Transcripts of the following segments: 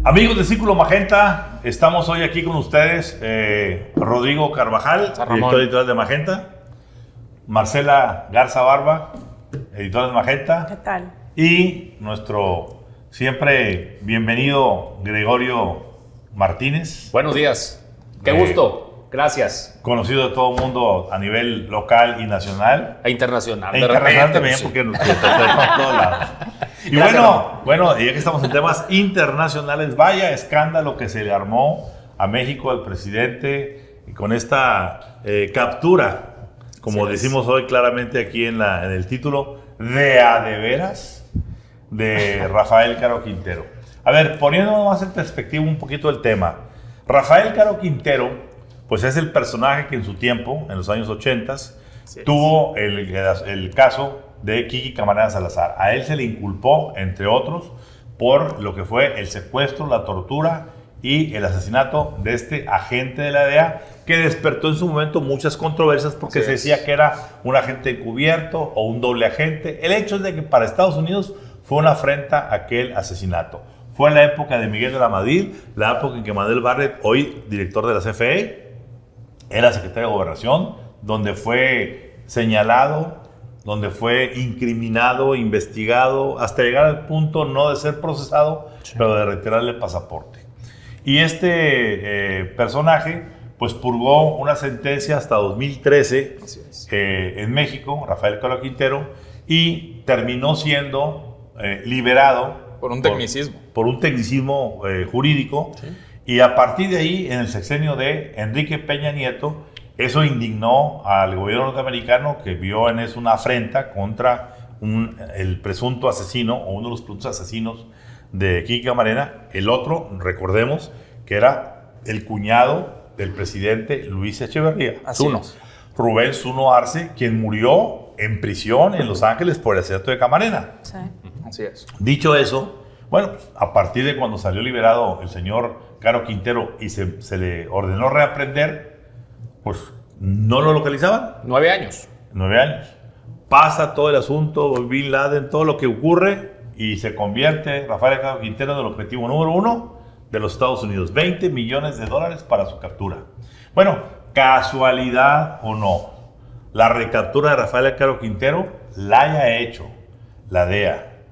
Amigos de Círculo Magenta, estamos hoy aquí con ustedes, Rodrigo Carvajal, director editorial de Magenta, Marcela Garza Barba, editora de Magenta. ¿Qué tal? Y nuestro siempre bienvenido Gregorio Martínez. Buenos días, qué gusto, gracias. Conocido de todo el mundo a nivel local y nacional. E internacional. E internacional también, sí. Porque nos tenemos a todos lados. Y bueno, ya que estamos en temas internacionales, vaya escándalo que se le armó a México al presidente con esta captura, como decimos hoy claramente aquí en el título, de a de veras de Rafael Caro Quintero. A ver, poniendo más en perspectiva un poquito el tema, Rafael Caro Quintero, pues es el personaje que en su tiempo, en los años 80, tuvo el caso de Kiki Camarena Salazar. A él se le inculpó, entre otros, por lo que fue el secuestro, la tortura y el asesinato de este agente de la DEA, que despertó en su momento muchas controversias porque se decía que era un agente encubierto o un doble agente. El hecho es de que para Estados Unidos fue una afrenta aquel asesinato. Fue en la época de Miguel de la Madrid, la época en que Manuel Bartlett, hoy director de la CFE, era secretario de Gobernación, donde fue señalado, donde fue incriminado, investigado, hasta llegar al punto no de ser procesado, pero de retirarle el pasaporte. Y este personaje, pues purgó una sentencia hasta 2013 en México, Rafael Caro Quintero, y terminó siendo liberado por un tecnicismo. Por un tecnicismo jurídico. Sí. Y a partir de ahí, en el sexenio de Enrique Peña Nieto, eso indignó al gobierno norteamericano, que vio en eso una afrenta contra el presunto asesino o uno de los presuntos asesinos de Kiki Camarena. El otro, recordemos, que era el cuñado del presidente Luis Echeverría, Rubén Zuno Arce, quien murió en prisión en Los Ángeles por el asesinato de Camarena. Sí. Así es. Dicho eso, bueno, a partir de cuando salió liberado el señor Caro Quintero y se le ordenó reaprender, pues no lo localizaban. 9 años. 9 años. Pasa todo el asunto, Bin Laden, todo lo que ocurre, y se convierte Rafael Caro Quintero en el objetivo número 1 de los Estados Unidos. $20 millones para su captura. Bueno, casualidad o no, la recaptura de Rafael Caro Quintero la haya hecho la DEA,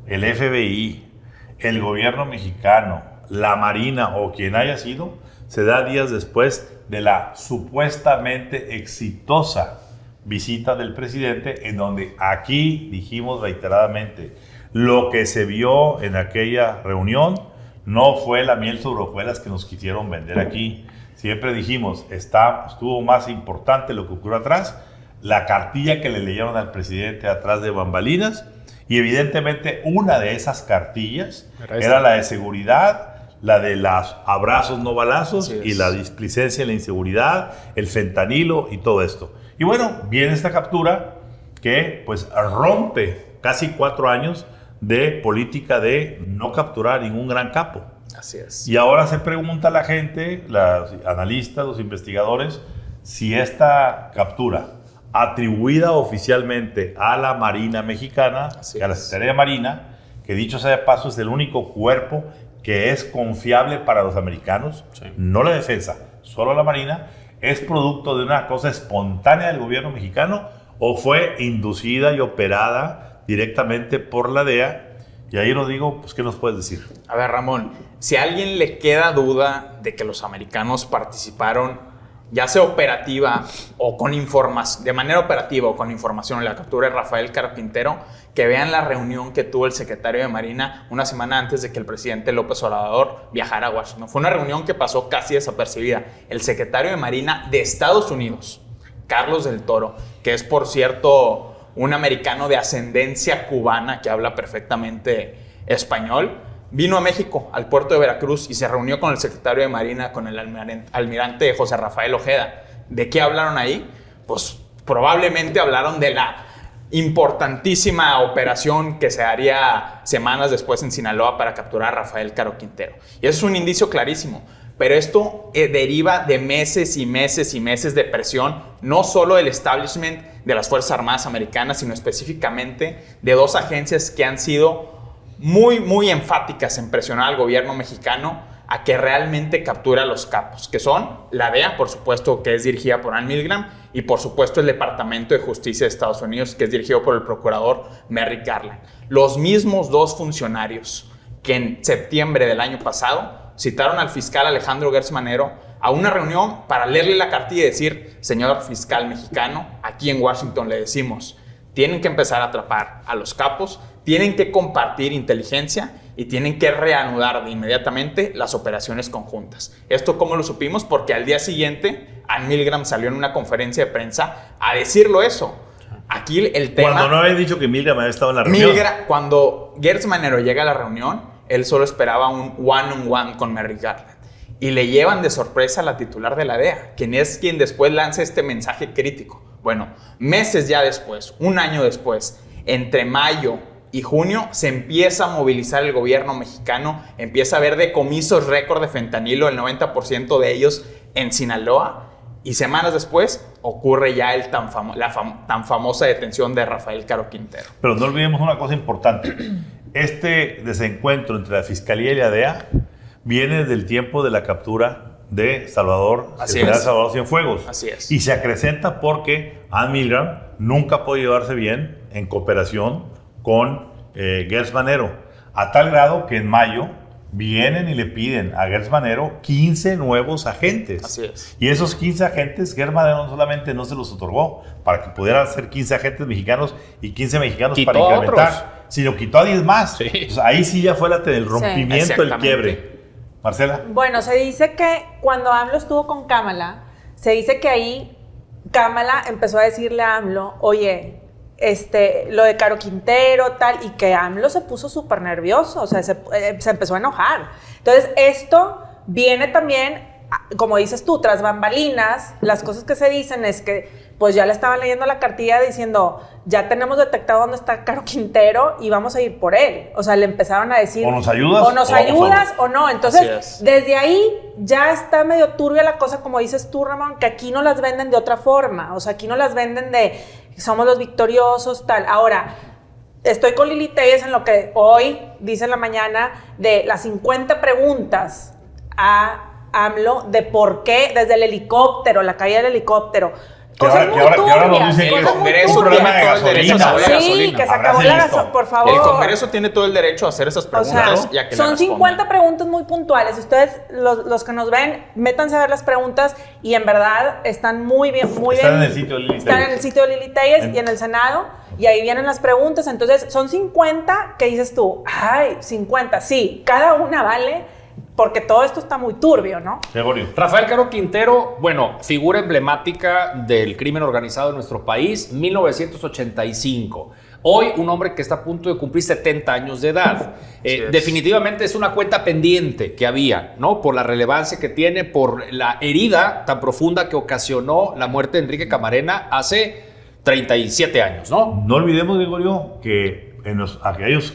el FBI, el gobierno mexicano, la Marina o quien haya sido, se da días después de la supuestamente exitosa visita del presidente, en donde aquí dijimos reiteradamente, lo que se vio en aquella reunión no fue la miel sobre hojuelas que nos quisieron vender aquí. Siempre dijimos, estuvo más importante lo que ocurrió atrás, la cartilla que le leyeron al presidente atrás de bambalinas, y evidentemente una de esas cartillas era la de seguridad, la de los abrazos no balazos y la displicencia, la inseguridad, el fentanilo y todo esto. Y bueno, viene esta captura que pues rompe casi 4 años de política de no capturar ningún gran capo. Así es. Y ahora se pregunta la gente, los analistas, los investigadores, si esta captura atribuida oficialmente a la Marina Mexicana, a la Secretaría de Marina, que dicho sea de paso es el único cuerpo que es confiable para los americanos, no la defensa, solo la Marina, ¿es producto de una cosa espontánea del gobierno mexicano o fue inducida y operada directamente por la DEA? Y ahí nos digo, pues, ¿qué nos puedes decir? A ver, Ramón, si a alguien le queda duda de que los americanos participaron, ya sea operativa o con información, de manera operativa o con información en la captura de Rafael Caro Quintero, que vean la reunión que tuvo el secretario de Marina una semana antes de que el presidente López Obrador viajara a Washington. Fue una reunión que pasó casi desapercibida. El secretario de Marina de Estados Unidos, Carlos del Toro, que es, por cierto, un americano de ascendencia cubana que habla perfectamente español, vino a México, al puerto de Veracruz, y se reunió con el secretario de Marina, con el almirante José Rafael Ojeda. ¿De qué hablaron ahí? Pues probablemente hablaron de la importantísima operación que se haría semanas después en Sinaloa para capturar a Rafael Caro Quintero. Y eso es un indicio clarísimo. Pero esto deriva de meses y meses y meses de presión, no solo del establishment de las Fuerzas Armadas americanas, sino específicamente de dos agencias que han sido muy enfáticas en presionar al gobierno mexicano a que realmente capture a los capos, que son la DEA, por supuesto, que es dirigida por Ann Milgram, y por supuesto el Departamento de Justicia de Estados Unidos, que es dirigido por el procurador Merrick Garland. Los mismos dos funcionarios que en septiembre del año pasado citaron al fiscal Alejandro Gertz Manero a una reunión para leerle la cartilla y decir: señor fiscal mexicano, aquí en Washington le decimos, tienen que empezar a atrapar a los capos, tienen que compartir inteligencia y tienen que reanudar de inmediatamente las operaciones conjuntas. ¿Esto cómo lo supimos? Porque al día siguiente Ann Milgram salió en una conferencia de prensa a decirlo eso. Aquí el tema... Cuando no había dicho que Milgram había estado en la reunión. Cuando Gertz Manero llega a la reunión, él solo esperaba un one-on-one con Merrick Garland. Y le llevan de sorpresa a la titular de la DEA, quien es quien después lanza este mensaje crítico. Bueno, meses ya después, un año después, entre mayo y junio, se empieza a movilizar el gobierno mexicano, empieza a haber decomisos récord de fentanilo, el 90% de ellos en Sinaloa, y semanas después ocurre ya la tan famosa detención de Rafael Caro Quintero. Pero no olvidemos una cosa importante. Este desencuentro entre la Fiscalía y la DEA viene del tiempo de la captura de Salvador Cienfuegos. Así es. Y se acrecenta porque Ann Milgram nunca puede llevarse bien en cooperación con Gertz Manero, a tal grado que en mayo vienen y le piden a Gertz Manero 15 nuevos agentes. Así es. Y esos 15 agentes, Gertz Manero no solamente no se los otorgó para que pudieran ser 15 agentes mexicanos y 15 mexicanos quitó para incrementar, otros. sino quitó a 10 más. Sí. Entonces, ahí sí ya fue el rompimiento, el quiebre. Marcela. Bueno, se dice que cuando AMLO estuvo con Kamala, se dice que ahí Kamala empezó a decirle a AMLO, oye, lo de Caro Quintero, tal, y que AMLO se puso súper nervioso, o sea, se empezó a enojar. Entonces, esto viene también, como dices tú, tras bambalinas, las cosas que se dicen es que, pues ya le estaban leyendo la cartilla diciendo, ya tenemos detectado dónde está Caro Quintero y vamos a ir por él. O sea, le empezaron a decir... O nos ayudas o no. Entonces, desde ahí ya está medio turbia la cosa, como dices tú, Ramón, que aquí no las venden de otra forma. O sea, aquí no las venden de somos los victoriosos, tal. Ahora, estoy con Lili Telles en lo que hoy dice en la mañana de las 50 preguntas a AMLO de por qué desde el helicóptero, la caída del helicóptero. Cosas muy turbias. El Congreso tiene todo el derecho a saber sí, gasolina. que se acabó la gasolina, por favor. El Congreso tiene todo el derecho a hacer esas preguntas. O sea, son 50 preguntas muy puntuales. Ustedes, los que nos ven, métanse a ver las preguntas y en verdad están muy bien. Están en el sitio de Lili Telles. Están en el sitio de Lili Telles y en el Senado. Y ahí vienen las preguntas. Entonces, son 50 que dices tú, ay, 50, sí, cada una vale. Porque todo esto está muy turbio, ¿no? Gregorio. Rafael Caro Quintero, bueno, figura emblemática del crimen organizado en nuestro país, 1985. Hoy, un hombre que está a punto de cumplir 70 años de edad. Definitivamente es una cuenta pendiente que había, ¿no? Por la relevancia que tiene, por la herida tan profunda que ocasionó la muerte de Enrique Camarena hace 37 años, ¿no? No olvidemos, Gregorio, que en aquellos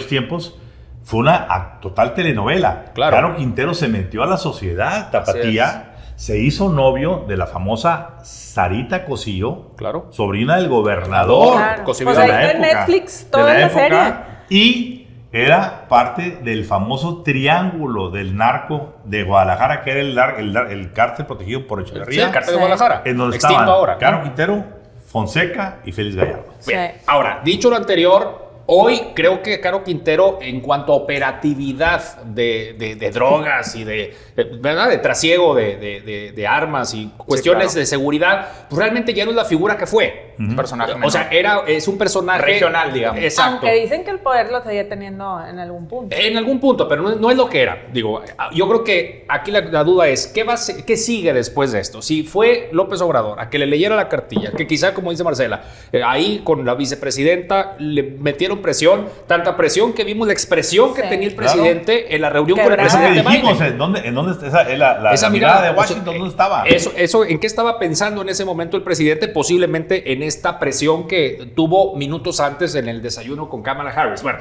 tiempos fue una total telenovela. Claro. Caro Quintero se metió a la sociedad tapatía, se hizo novio de la famosa Sarita Cosío, claro, sobrina del gobernador. Claro. Pues ahí está en Netflix toda la serie. Y era parte del famoso triángulo del narco de Guadalajara, que era el cártel protegido por Echeverría. Sí, el cártel de Guadalajara. En donde extinto estaban ahora. Caro Quintero, Fonseca y Félix Gallardo. Bien. Ahora, dicho lo anterior, hoy creo que Caro Quintero, en cuanto a operatividad de drogas y ¿verdad? De trasiego de armas y cuestiones de seguridad, pues realmente ya no es la figura que fue. Un personaje menor. O sea, es un personaje regional, digamos. Exacto. Aunque dicen que el poder lo seguía teniendo en algún punto. En algún punto, pero no es lo que era. Digo, yo creo que aquí la duda es, ¿qué sigue después de esto? Si fue López Obrador a que le leyera la cartilla, que quizá, como dice Marcela, ahí con la vicepresidenta le metieron presión, tanta presión que vimos la expresión que tenía el presidente en la reunión con el presidente dijimos, Biden. ¿en dónde está la mirada de Washington? ¿Dónde estaba? Eso, ¿en qué estaba pensando en ese momento el presidente? Posiblemente en esta presión que tuvo minutos antes en el desayuno con Kamala Harris. Bueno,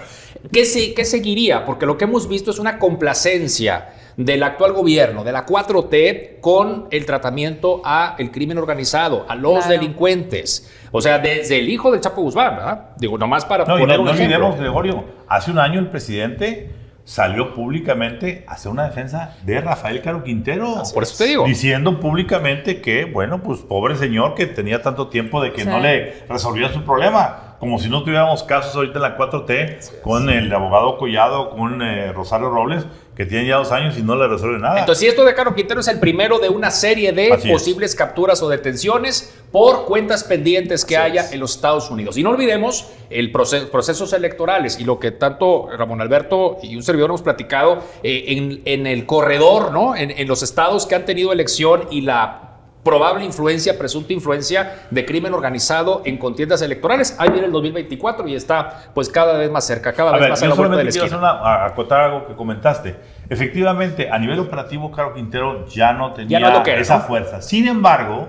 ¿qué seguiría? Porque lo que hemos visto es una complacencia del actual gobierno, de la 4T, con el tratamiento al crimen organizado, a los delincuentes. O sea, desde el hijo del Chapo Guzmán, ¿verdad? Digo, nomás para poner un ejemplo. No olvidemos, Gregorio, hace un año el presidente salió públicamente a hacer una defensa de Rafael Caro Quintero. Por eso te digo. Diciendo públicamente que, bueno, pues pobre señor que tenía tanto tiempo de que no le resolvía su problema. Como si no tuviéramos casos ahorita en la 4T con el abogado Collado, con Rosario Robles, que tienen ya 2 años y no le resuelve nada. Entonces, si esto de Caro Quintero es el primero de una serie de posibles capturas o detenciones por cuentas pendientes que haya en los Estados Unidos. Y no olvidemos el procesos electorales y lo que tanto Ramón Alberto y un servidor hemos platicado en el corredor, ¿no? En los estados que han tenido elección y la probable influencia, presunta influencia de crimen organizado en contiendas electorales. Ahí viene el 2024 y está pues cada vez más cerca, cada vez más a la vuelta de la esquina. Quiero acotar algo que comentaste. Efectivamente, a nivel operativo, Caro Quintero ya no tenía esa fuerza. Sin embargo,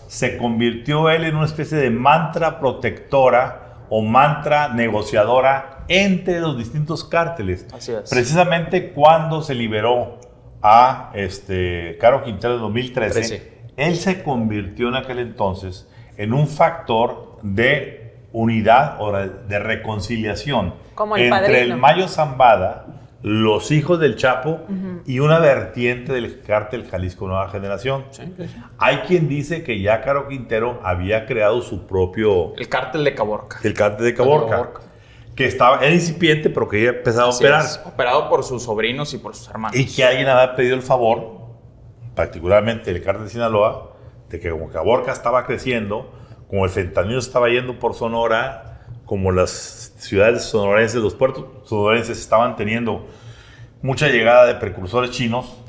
se convirtió él en una especie de mantra protectora o mantra negociadora entre los distintos cárteles. Así es. Precisamente cuando se liberó a Caro Quintero en 2013, él se convirtió en aquel entonces en un factor de unidad o de reconciliación como el entre padrino. el Mayo Zambada, los hijos del Chapo y una vertiente del cártel Jalisco Nueva Generación. Hay quien dice que ya Caro Quintero había creado su propio... El cártel de Caborca. El cártel de Caborca. Que era incipiente, pero que ya empezaba a operar. Operado por sus sobrinos y por sus hermanos. Y que alguien había pedido el favor, particularmente el cártel de Sinaloa, de que como Caborca estaba creciendo, como el fentanilo estaba yendo por Sonora, como las ciudades sonorenses, los puertos sonorenses estaban teniendo mucha llegada de precursores chinos,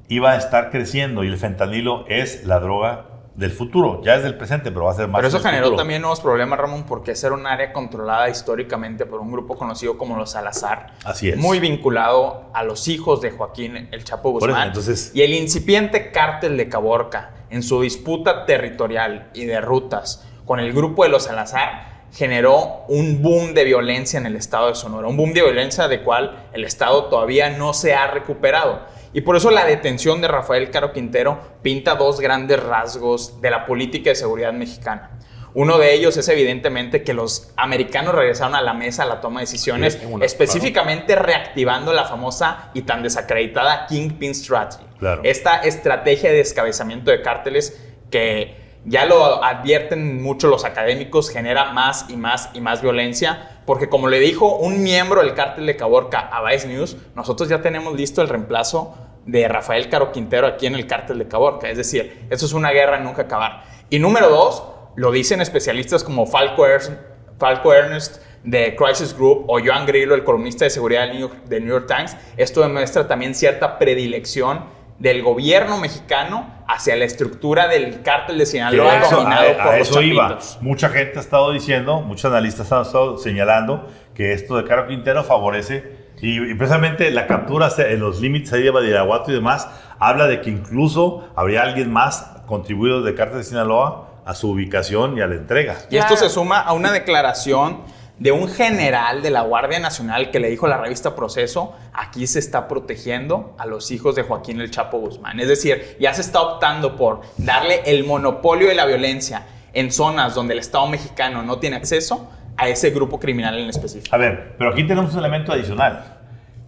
iba a estar creciendo, y el fentanilo es la droga del futuro, ya es del presente, pero va a ser más. Pero eso generó futuro. también nuevos problemas, Ramón, porque ese era un área controlada históricamente por un grupo conocido como los Salazar. Así es. Muy vinculado a los hijos de Joaquín el Chapo Guzmán. Entonces, y el incipiente cártel de Caborca, en su disputa territorial y de rutas con el grupo de los Salazar, generó un boom de violencia en el estado de Sonora. Un boom de violencia de cual el estado todavía no se ha recuperado. Y por eso la detención de Rafael Caro Quintero pinta 2 grandes rasgos de la política de seguridad mexicana. Uno de ellos es evidentemente que los americanos regresaron a la mesa a la toma de decisiones, específicamente reactivando la famosa y tan desacreditada Kingpin Strategy. Esta estrategia de descabezamiento de cárteles que ya lo advierten mucho los académicos, genera más y más y más violencia, porque como le dijo un miembro del cártel de Caborca a Vice News, nosotros ya tenemos listo el reemplazo de Rafael Caro Quintero aquí en el cártel de Caborca. Es decir, esto es una guerra nunca acabar. Y número 2, lo dicen especialistas como Falco Ernest de Crisis Group o Joan Grillo, el columnista de seguridad del New York Times. Esto demuestra también cierta predilección del gobierno mexicano hacia la estructura del cártel de Sinaloa dominado por los chapitos. Mucha gente ha estado diciendo, muchos analistas han estado señalando que esto de Caro Quintero favorece, y precisamente la captura en los límites ahí de Badiraguato y demás, habla de que incluso habría alguien más contribuido del cártel de Sinaloa a su ubicación y a la entrega. Y esto se suma a una declaración de un general de la Guardia Nacional que le dijo a la revista Proceso: aquí se está protegiendo a los hijos de Joaquín el Chapo Guzmán. Es decir, ya se está optando por darle el monopolio de la violencia en zonas donde el Estado mexicano no tiene acceso a ese grupo criminal en específico. A ver, pero aquí tenemos un elemento adicional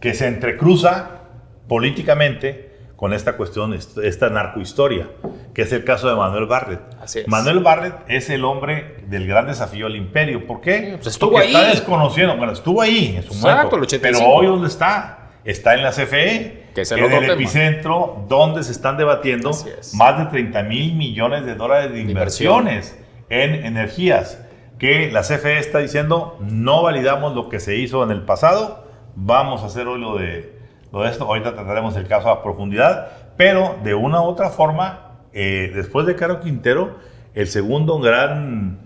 que se entrecruza políticamente con esta cuestión, esta narcohistoria, que es el caso de Manuel Bartlett. Así es. Manuel Bartlett es el hombre del gran desafío al imperio. ¿Por qué? Pues estuvo porque ahí. está desconociendo. Bueno, estuvo ahí en su momento. El 85. Pero hoy, ¿dónde está? Está en la CFE, que es en el epicentro, donde se están debatiendo más de 30,000 millones de dólares de inversiones en energías. Que la CFE está diciendo: no validamos lo que se hizo en el pasado, vamos a hacer hoy lo de esto. Ahorita trataremos el caso a profundidad, pero de una u otra forma, después de Caro Quintero, el segundo gran,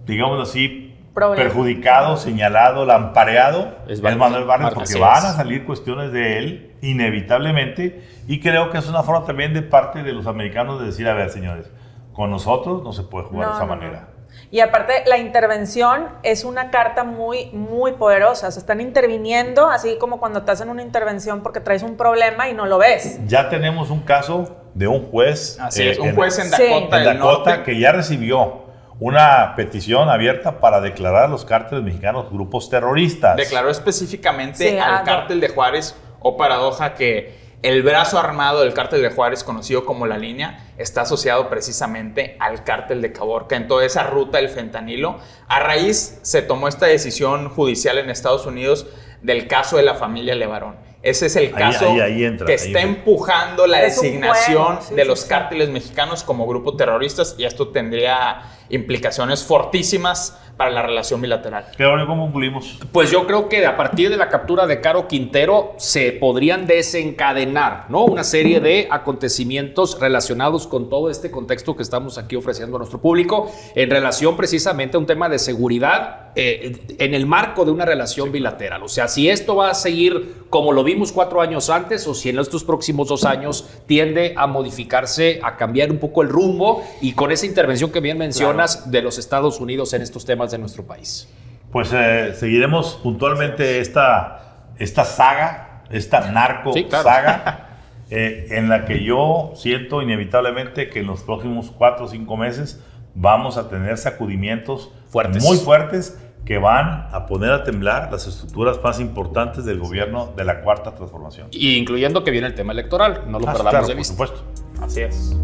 digamos así, perjudicado, señalado, lampareado, es Manuel Bartlett, porque van a salir cuestiones de él, inevitablemente, y creo que es una forma también de parte de los americanos de decir: a ver, señores, con nosotros no se puede jugar de esa manera. Y aparte, la intervención es una carta muy, muy poderosa. Se están interviniendo, así como cuando te hacen una intervención porque traes un problema y no lo ves. Ya tenemos un caso de un juez. Así es, un juez en Dakota, Sí. En del Dakota Norte. que ya recibió una petición abierta para declarar a los cárteles mexicanos grupos terroristas. Declaró específicamente Sí, al no. cártel de Juárez, o paradoja que el brazo armado del cártel de Juárez, conocido como La Línea, está asociado precisamente al cártel de Caborca en toda esa ruta del fentanilo. A raíz se tomó esta decisión judicial en Estados Unidos del caso de la familia Levarón. Ese es el caso ahí entra, que ahí está entra. empujando la Es un designación juego, sí, de sí, los sí. cárteles mexicanos como grupos terroristas, y esto tendría implicaciones fortísimas para la relación bilateral. ¿Qué ahora cómo concluimos? Pues yo creo que a partir de la captura de Caro Quintero se podrían desencadenar, ¿no?, una serie de acontecimientos relacionados con todo este contexto que estamos aquí ofreciendo a nuestro público en relación precisamente a un tema de seguridad en el marco de una relación bilateral. O sea, si esto va a seguir como lo vimos 4 años antes o si en estos próximos 2 años tiende a modificarse, a cambiar un poco el rumbo y con esa intervención que bien mencionas de los Estados Unidos en estos temas de nuestro país. Pues seguiremos puntualmente esta saga, esta narco Sí, claro. saga, en la que yo siento inevitablemente que en los próximos 4 o 5 meses vamos a tener sacudimientos Fuertes. muy fuertes que van a poner a temblar las estructuras más importantes del gobierno de la Cuarta Transformación. Y incluyendo que viene el tema electoral, no lo perdamos Claro, de por vista. supuesto. Así es.